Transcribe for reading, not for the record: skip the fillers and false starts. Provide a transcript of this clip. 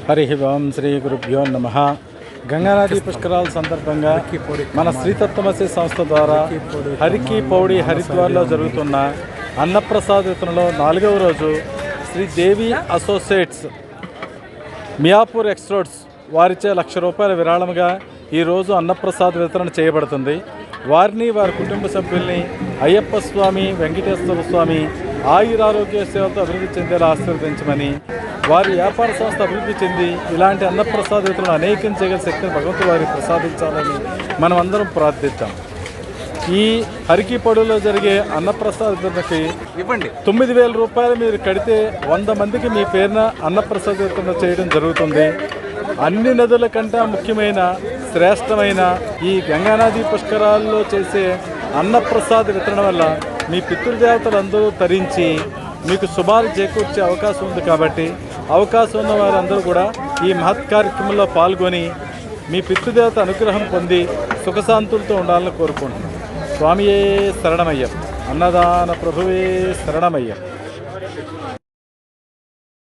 హరి ఓం శ్రీ గురుభ్యో నమః. గంగానది పుష్కరాల సందర్భంగా మన శ్రీతత్వమసి సంస్థ ద్వారా హరికి పౌడి హరిద్వార్లో జరుగుతున్న అన్నప్రసాద్ వితరణలో 4వ రోజు శ్రీ దేవి అసోసియేట్స్ మియాపూర్ ఎక్స్రోడ్స్ వారిచే ₹1,00,000 విరాళముగా ఈరోజు అన్నప్రసాద్ వితరణ చేయబడుతుంది. వారిని వారి కుటుంబ సభ్యుల్ని అయ్యప్ప స్వామి, వెంకటేశ్వర స్వామి ఆయురారోగ్య సేవలతో అభివృద్ధి చెందేలా ఆశీర్వదించమని, వారి వ్యాపార సంస్థ అభివృద్ధి చెంది ఇలాంటి అన్నప్రసాద వితరణ అనేకం చేయగల శక్తిని భగవంతుడు వారికి ప్రసాదించాలని మనం అందరం ప్రార్థిద్దాం. ఈ హరికి పొడులో జరిగే అన్నప్రసాద వితరణకి ₹9,000 మీరు కడితే 100 మందికి మీ పేరున అన్నప్రసాద వితరణ చేయడం జరుగుతుంది. అన్ని నదుల కంటే ముఖ్యమైన శ్రేష్టమైన ఈ గంగానది పుష్కరాల్లో చేసే అన్నప్రసాద వితరణ వల్ల మీ పితృదేవతలందరూ తరించి మీకు శుభాలు చేకూర్చే అవకాశం ఉంది. కాబట్టి అవకాశం ఉన్న వారందరూ కూడా ఈ మహత్ కార్యక్రమంలో పాల్గొని మీ పితృదేవత అనుగ్రహం పొంది సుఖశాంతులతో ఉండాలని కోరుకుంటున్నాను. స్వామియే శరణమయ్యం, అన్నదాన ప్రభువే శరణమయ్యం.